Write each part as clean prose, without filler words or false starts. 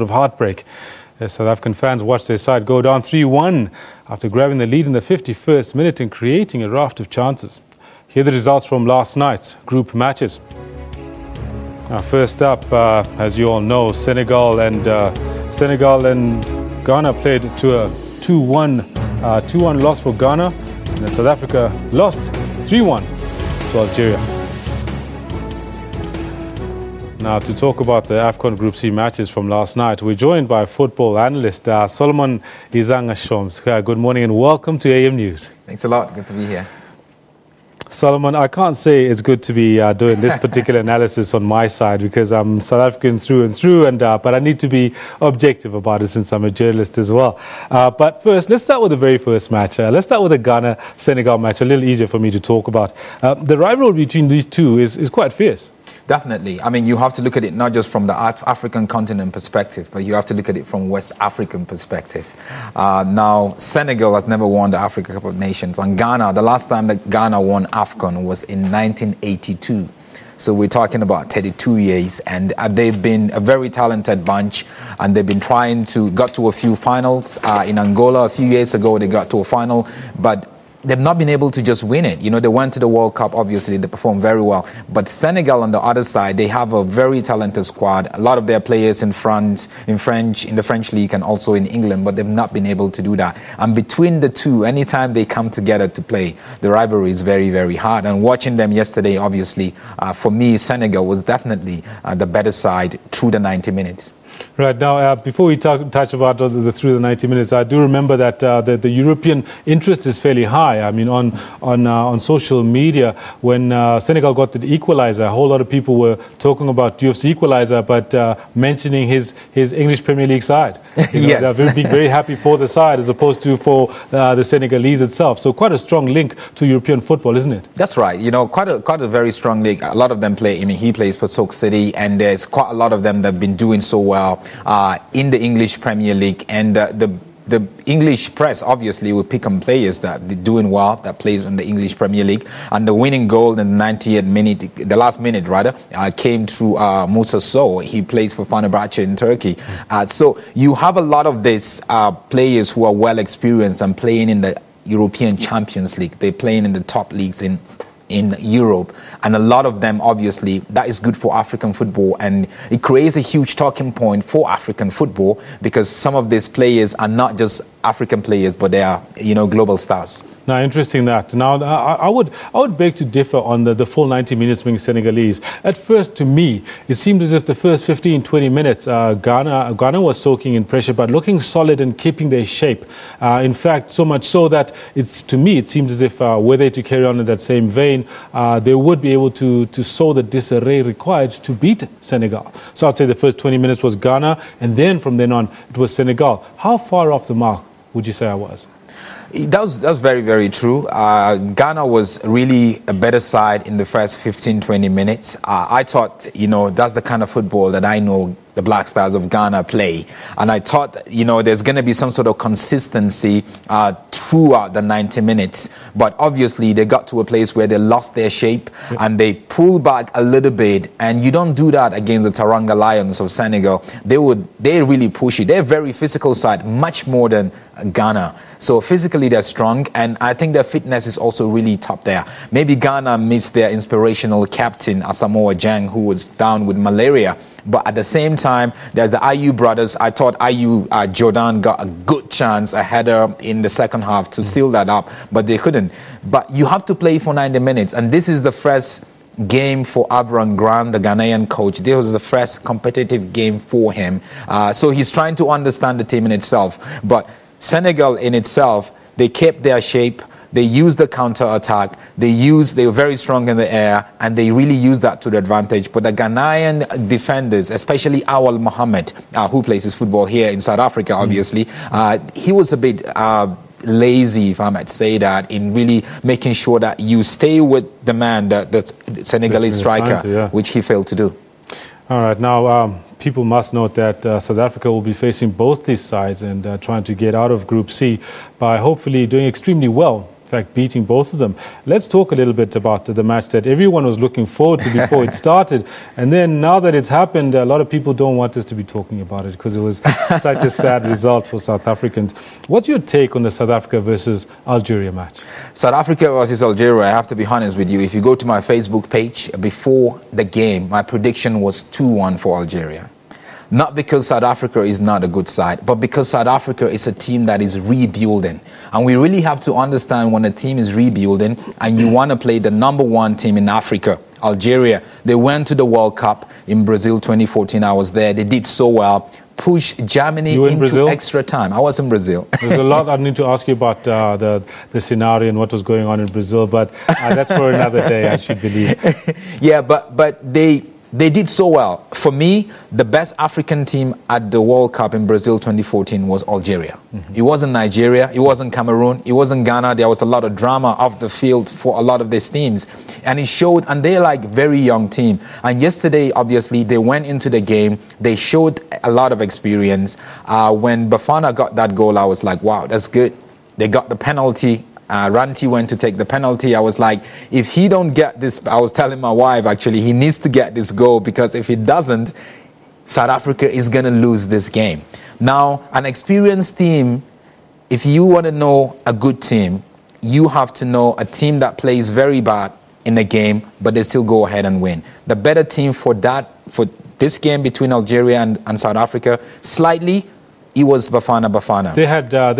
of heartbreak as South African fans watched their side go down 3-1 after grabbing the lead in the 51st minute and creating a raft of chances. Here are the results from last night's group matches. Now, first up, as you all know, Senegal and Ghana played to a 2-1 loss for Ghana, and then South Africa lost 3-1 to Algeria. Now, to talk about the AFCON Group C matches from last night, we're joined by football analyst Solomon Izang Ashoms. Good morning and welcome to AM News. Thanks a lot. Good to be here. Solomon, I can't say it's good to be doing this particular analysis on my side because I'm South African through and through, but I need to be objective about it since I'm a journalist as well. But first, let's start with the very first match. Let's start with the Ghana-Senegal match, a little easier for me to talk about. The rivalry between these two is quite fierce. Definitely. I mean, you have to look at it not just from the African continent perspective, but you have to look at it from West African perspective. Now, Senegal has never won the Africa Cup of Nations. And Ghana, the last time that Ghana won AFCON was in 1982. So we're talking about 32 years, and they've been a very talented bunch, and they've been got to a few finals. In Angola a few years ago, they got to a final, but they've not been able to just win it. You know, they went to the World Cup, obviously, they performed very well. But Senegal, on the other side, they have a very talented squad. A lot of their players in the French league and also in England, but they've not been able to do that. And between the two, anytime they come together to play, the rivalry is very, very hard. And watching them yesterday, obviously, for me, Senegal was definitely the better side through the 90 minutes. Right. Now, before we touch about through the 90 minutes, I do remember that the European interest is fairly high. I mean, on social media, when Senegal got the equaliser, a whole lot of people were talking about UFC equaliser, but mentioning his English Premier League side. Yes. They'll be very happy for the side as opposed to for the Senegalese itself. So quite a strong link to European football, isn't it? That's right. You know, quite a very strong league. A lot of them play. I mean, he plays for Stoke City, and there's quite a lot of them that have been doing so well in the English Premier League, and the English press obviously will pick on players that are doing well, that plays in the English Premier League. And the winning goal in the 90th minute, the last minute rather, came through Musa Sow. He plays for Fenerbahce in Turkey. So you have a lot of these players who are well experienced and playing in the European Champions League. They're playing in the top leagues in Europe, and a lot of them, obviously, that is good for African football, and it creates a huge talking point for African football because some of these players are not just African players, but they are, global stars. Now, interesting that. Now, I would beg to differ on the full 90 minutes being Senegalese. At first, to me, it seemed as if the first 15, 20 minutes, Ghana was soaking in pressure, but looking solid and keeping their shape. In fact, so much so that to me, it seems as if were they to carry on in that same vein, they would be able to sow the disarray required to beat Senegal. So I'd say the first 20 minutes was Ghana, and then from then on, it was Senegal. How far off the mark would you say I was? That's very, very true. Ghana was really a better side in the first 15, 20 minutes. I thought, that's the kind of football that I know the Black Stars of Ghana play. And I thought, there's going to be some sort of consistency throughout the 90 minutes. But obviously, they got to a place where they lost their shape and they pulled back a little bit. And you don't do that against the Teranga Lions of Senegal. They really push it. They're a very physical side, much more than Ghana. So physically, they're strong. And I think their fitness is also really top there. Maybe Ghana missed their inspirational captain, Asamoah Gyan, who was down with malaria. But at the same time, there's the Ayew brothers. I thought Ayew Jordan got a good chance, a header in the second half to seal that up, but they couldn't. But you have to play for 90 minutes. And this is the first game for Avram Grant, the Ghanaian coach. This was the first competitive game for him. So he's trying to understand the team in itself. But Senegal in itself, they kept their shape. They used the counter-attack. They were very strong in the air, and they really used that to their advantage. But the Ghanaian defenders, especially Awal Mohammed, who plays his football here in South Africa, obviously, he was a bit lazy, if I might say that, in really making sure that you stay with the man, the Senegalese striker, which he failed to do. All right, now people must note that South Africa will be facing both these sides and trying to get out of Group C by hopefully doing extremely well In fact, beating both of them. Let's talk a little bit about the match that everyone was looking forward to before it started. And then now that it's happened, a lot of people don't want us to be talking about it because it was such a sad result for South Africans. What's your take on the South Africa versus Algeria match? South Africa versus Algeria, I have to be honest with you. If you go to my Facebook page, before the game, my prediction was 2-1 for Algeria. Not because South Africa is not a good side, but because South Africa is a team that is rebuilding. And we really have to understand when a team is rebuilding and you want to play the #1 team in Africa, Algeria. They went to the World Cup in Brazil 2014. I was there. They did so well. Push Germany into Brazil? Extra time. I was in Brazil. There's a lot I need to ask you about the scenario and what was going on in Brazil, but that's for another day, I should believe. Yeah, but they did so well. For me, the best African team at the World Cup in Brazil 2014 was Algeria. It wasn't Nigeria, it wasn't Cameroon, it wasn't Ghana. There was a lot of drama off the field for a lot of these teams. And it showed, and they're like very young team. And yesterday, obviously, they went into the game. They showed a lot of experience. When Bafana got that goal, I was like, wow, that's good. They got the penalty. Ranti went to take the penalty. I was like, if he don't get this, I was telling my wife, actually, he needs to get this goal because if he doesn't, South Africa is going to lose this game. Now, an experienced team, if you want to know a good team, you have to know a team that plays very bad in the game, but they still go ahead and win. The better team for this game between Algeria and South Africa, slightly, it was Bafana. They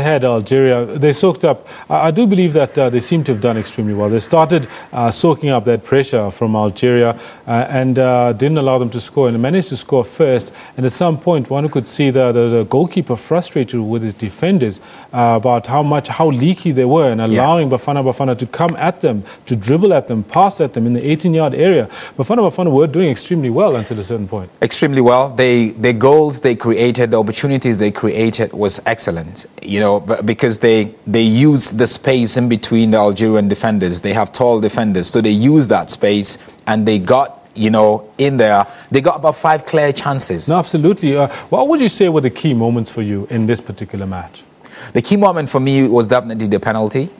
had Algeria. They soaked up. I do believe that they seem to have done extremely well. They started soaking up that pressure from Algeria and didn't allow them to score, and they managed to score first. And at some point, one could see the goalkeeper frustrated with his defenders about how leaky they were, and allowing Bafana to come at them, to dribble at them, pass at them in the 18-yard area. Bafana were doing extremely well until a certain point. Extremely well. The goals they created, the opportunities they created was excellent, you know, because they use the space in between the Algerian defenders. They have tall defenders, so they use that space and they got, you know, in there. They got about 5 clear chances. No, absolutely. What would you say were the key moments for you in this particular match? The key moment for me was definitely the penalty.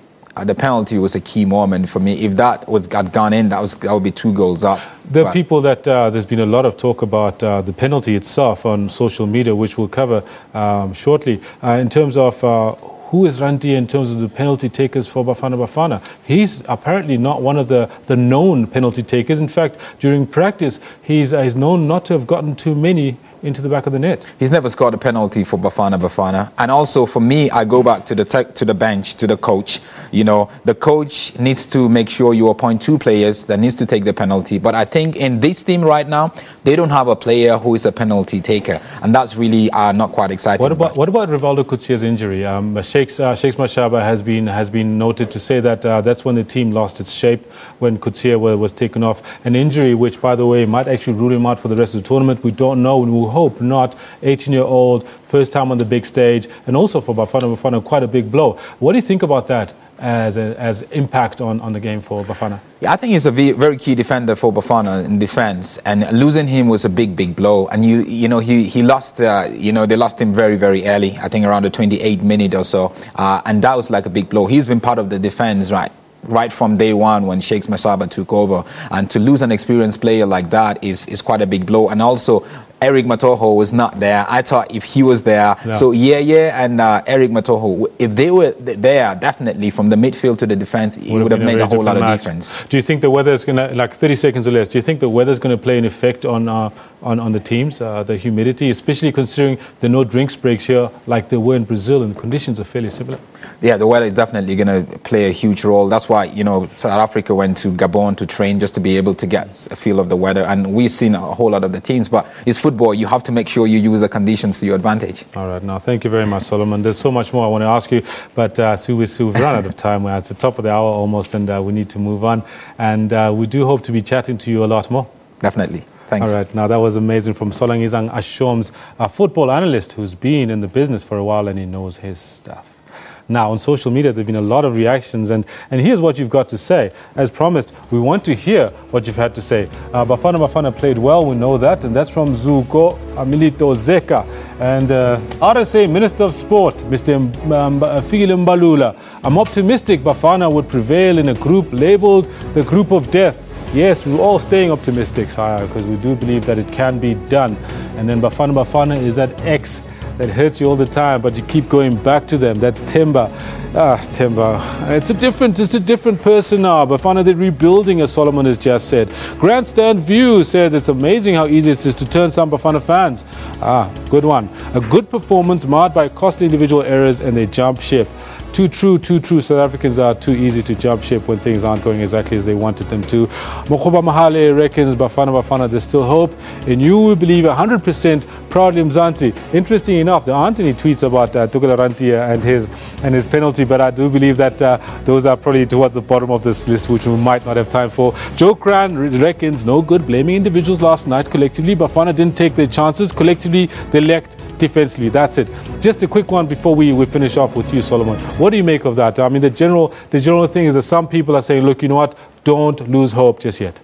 The penalty was a key moment for me. If that had gone in, that would be 2 goals up. People that there's been a lot of talk about the penalty itself on social media, which we'll cover shortly. In terms of who is Ranti in terms of the penalty takers for Bafana? He's apparently not one of the known penalty takers. In fact, during practice, he's known not to have gotten too many into the back of the net. He's never scored a penalty for Bafana. And also for me, I go back to the bench, to the coach. You know, the coach needs to make sure you appoint 2 players that needs to take the penalty. But I think in this team right now, they don't have a player who is a penalty taker. And that's really not quite exciting. What about Rivaldo Kutsia's injury? Shakes Mashaba has been noted to say that that's when the team lost its shape, when Kutsia was taken off. An injury which, by the way, might actually rule him out for the rest of the tournament. We don't know, and we'll hope not. 18-year-old, first time on the big stage, and also for Bafana, quite a big blow. What do you think about that as impact on the game for Bafana? Yeah, I think he's a very key defender for Bafana in defense, and losing him was a big blow. And you know he lost. They lost him very early. I think around the 28th minute or so, and that was like a big blow. He's been part of the defense, right from day one when Shakes Mashaba took over, and to lose an experienced player like that is quite a big blow. And also, Eric Matoho was not there. I thought if he was there, so and Eric Matoho, if they were there, definitely from the midfield to the defense, it would have made a whole lot of difference. Do you think the weather is going to, like 30 seconds or less, do you think the weather is going to play an effect on the teams, the humidity, especially considering there are no drinks breaks here like there were in Brazil, and the conditions are fairly similar? Yeah, the weather is definitely going to play a huge role. That's why, you know, South Africa went to Gabon to train just to be able to get a feel of the weather. And we've seen a whole lot of the teams, but it's football. You have to make sure you use the conditions to your advantage. All right. Now, thank you very much, Solomon. There's so much more I want to ask you, but we've run out of time. We're at the top of the hour almost, and we need to move on. And we do hope to be chatting to you a lot more. Definitely. Thanks. All right. Now, that was amazing from Solomon Izang Ashoms, a football analyst who's been in the business for a while and he knows his stuff. Now, on social media, there have been a lot of reactions, and here's what you've got to say. As promised, we want to hear what you've had to say. Bafana played well, we know that, and that's from Zuko Amilito Zeka. And RSA Minister of Sport, Mr. Fikile Mbalula, I'm optimistic Bafana would prevail in a group labelled the Group of Death. Yes, we're all staying optimistic, because we do believe that it can be done. And then Bafana is that X that hurts you all the time, but you keep going back to them. That's Temba. Temba. It's a different person now. Bafana, they're rebuilding, as Solomon has just said. Grandstand View says it's amazing how easy it is to turn some Bafana fans. Good one. A good performance marred by costly individual errors, and they jump ship. Too true. South Africans are too easy to jump ship when things aren't going exactly as they wanted them to. Mokoba Mahale reckons Bafana, there's still hope. And you will believe 100% proudly Mzansi. Interesting enough, there aren't any tweets about Tukula Rantia and his penalty, but I do believe that those are probably towards the bottom of this list, which we might not have time for. Joe Cran reckons no good blaming individuals last night. Collectively, Bafana didn't take their chances. Collectively, they lacked defensively. That's it. Just a quick one before we finish off with you, Solomon. What do you make of that? I mean, the general thing is that some people are saying, look, you know what? Don't lose hope just yet.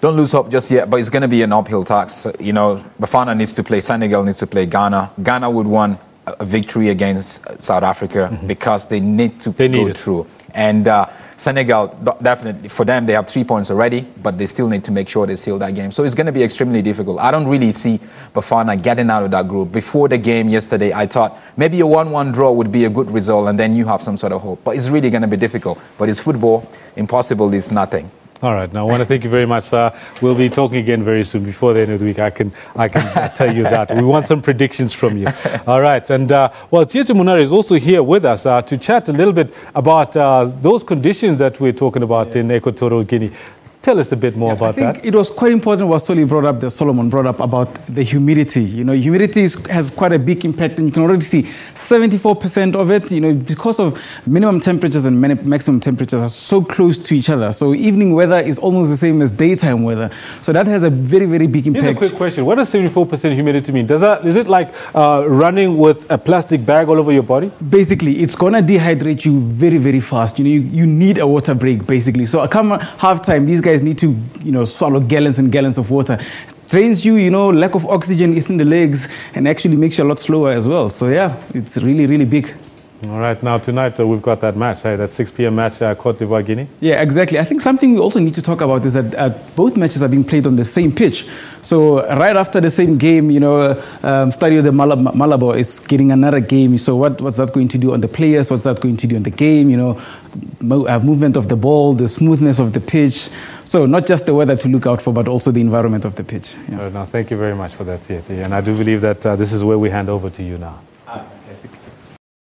Don't lose hope just yet, but it's going to be an uphill task. You know, Bafana needs to play, Senegal needs to play Ghana. Ghana would want a victory against South Africa because they need to go through. And Senegal, definitely, for them, they have 3 points already, but they still need to make sure they seal that game. So it's going to be extremely difficult. I don't really see Bafana getting out of that group. Before the game yesterday, I thought maybe a 1-1 draw would be a good result, and then you have some sort of hope. But it's really going to be difficult. But it's football. Impossible is nothing. All right. Now, I want to thank you very much, sir. We'll be talking again very soon. Before the end of the week, I can tell you that. We want some predictions from you. All right. And, well, Tsietsi Munari is also here with us to chat a little bit about those conditions that we're talking about in Equatorial Guinea. Tell us a bit more about that. I think it was quite important what Solomon brought up about the humidity. You know, humidity has quite a big impact, and you can already see 74% of it, you know, because of minimum temperatures and maximum temperatures are so close to each other. So evening weather is almost the same as daytime weather. So that has a very, very big impact. Here's a quick question. What does 74% humidity mean? Is it like running with a plastic bag all over your body? Basically, it's going to dehydrate you very, very fast. You know, you need a water break, basically. So come halftime, these guys need to, you know, swallow gallons and gallons of water. Drains you, you know, lack of oxygen in the legs, and actually makes you a lot slower as well. So yeah, it's really, really big. All right, now tonight we've got that match, that 6 p.m. match, Cote d'Ivoire, Guinea. Yeah, exactly. I think something we also need to talk about is that both matches are being played on the same pitch. So right after the same game, you know, Stadio de Malabo is getting another game. So what's that going to do on the players? What's that going to do on the game? You know, movement of the ball, the smoothness of the pitch. So not just the weather to look out for, but also the environment of the pitch. Yeah. Now, thank you very much for that, Tsietsi. And I do believe that this is where we hand over to you now.